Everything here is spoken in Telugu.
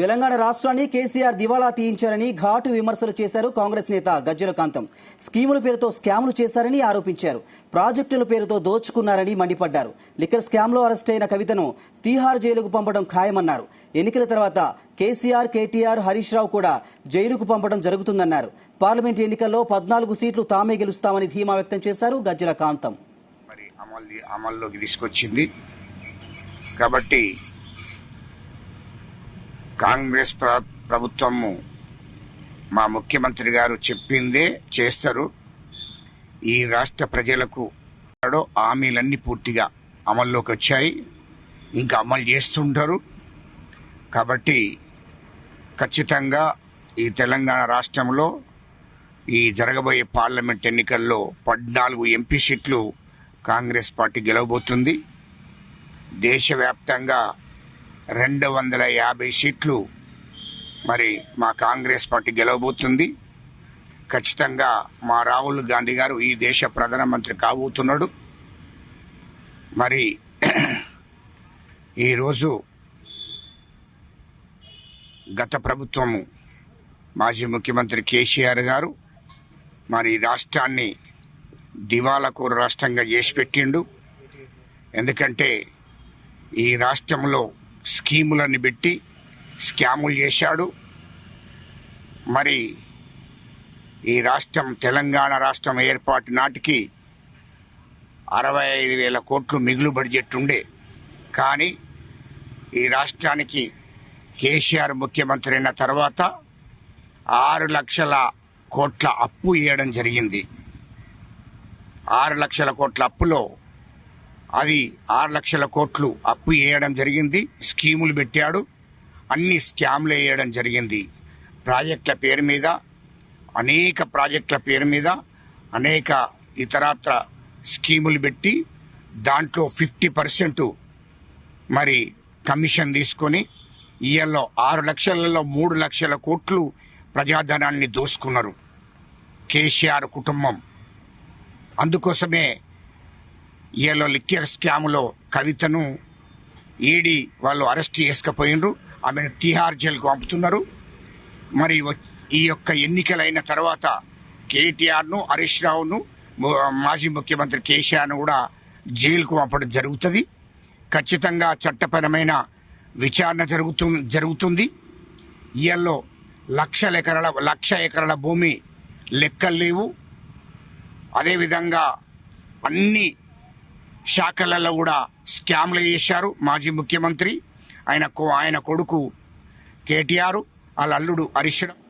తెలంగాణ రాష్ట్రాన్ని కేసీఆర్ దివాళా తీయించారని ఘాటు విమర్శలు చేశారు కాంగ్రెస్ నేత గజ్జల కాంతం. స్కీముల పేరుతో స్కామ్లు చేశారని ఆరోపించారు. ప్రాజెక్టుల పేరుతో దోచుకున్నారని మండిపడ్డారు. లిక్కర్ స్కామ్లో అరెస్ట్ అయిన కవితను తీహార్ జైలుకు పంపడం ఖాయమన్నారు. ఎన్నికల తర్వాత కేసీఆర్, కేటీఆర్, హరీష్ రావు కూడా జైలుకు పంపడం జరుగుతుందన్నారు. పార్లమెంట్ ఎన్నికల్లో 14 సీట్లు తామే గెలుస్తామని ధీమా వ్యక్తం చేశారు గజ్జల కాంతం. అమల్లోకి తీసుకొచ్చింది కాబట్టి కాంగ్రెస్ ప్రభుత్వము మా ముఖ్యమంత్రి గారు చెప్పిందే చేస్తారు. ఈ రాష్ట్ర ప్రజలకు హామీలన్నీ పూర్తిగా అమల్లోకి వచ్చాయి, ఇంకా అమలు చేస్తుంటారు. కాబట్టి ఖచ్చితంగా ఈ తెలంగాణ రాష్ట్రంలో ఈ జరగబోయే పార్లమెంట్ ఎన్నికల్లో 14 ఎంపీ సీట్లు కాంగ్రెస్ పార్టీ గెలవబోతుంది. దేశవ్యాప్తంగా 250 సీట్లు మరి మా కాంగ్రెస్ పార్టీ గెలవబోతుంది. ఖచ్చితంగా మా రాహుల్ గాంధీ గారు ఈ దేశ ప్రధానమంత్రి కాబోతున్నాడు. మరి ఈరోజు గత ప్రభుత్వము మాజీ ముఖ్యమంత్రి కేసీఆర్ గారు మరి రాష్ట్రాన్ని దివాళాకోరు రాష్ట్రంగా చేసి పెట్టిండు. ఎందుకంటే ఈ రాష్ట్రంలో స్కీములను పెట్టి స్కాములు చేశాడు. మరి ఈ రాష్ట్రం తెలంగాణ రాష్ట్రం ఏర్పాటు నాటికి 65,000 కోట్లు మిగులు బడ్జెట్ ఉండే. కానీ ఈ రాష్ట్రానికి కేసీఆర్ ముఖ్యమంత్రి అయిన తర్వాత 6 లక్షల కోట్ల అప్పు ఇవ్వడం జరిగింది. 6 లక్షల కోట్ల అప్పులో అది 6 లక్షల కోట్లు అప్పు వేయడం జరిగింది. స్కీములు పెట్టాడు, అన్ని స్కామ్లు వేయడం జరిగింది. ప్రాజెక్టుల పేరు మీద, అనేక ప్రాజెక్టుల పేరు మీద అనేక ఇతరత్ర స్కీములు పెట్టి దాంట్లో 50% మరి కమిషన్ తీసుకొని ఇయల్లో 6 లక్షలలో 3 లక్షల కోట్లు ప్రజాధనాన్ని దోసుకున్నారు కేసీఆర్ కుటుంబం. అందుకోసమే ఇయలో లిక్కర్ స్కామ్లో కవితను ఈడీ వాళ్ళు అరెస్ట్ చేసుకుపోయినరు. ఆమెను తిహార్ జైలుకు పంపుతున్నారు. మరి ఈ యొక్క ఎన్నికలైన తర్వాత కేటీఆర్ను, హరీష్ రావును, మాజీ ముఖ్యమంత్రి కేసీఆర్ను కూడా జైలుకు పంపడం జరుగుతుంది. ఖచ్చితంగా చట్టపరమైన విచారణ జరుగుతుంది. ఇయల్లో 1,00,000 ఎకరాల భూమి లెక్కలు లేవు. అదేవిధంగా అన్ని శాఖలలో కూడా స్కామ్లు చేశారు మాజీ ముఖ్యమంత్రి. ఆయన కొడుకు కేటీఆర్, వాళ్ళ అల్లుడు హరీష్ రావు.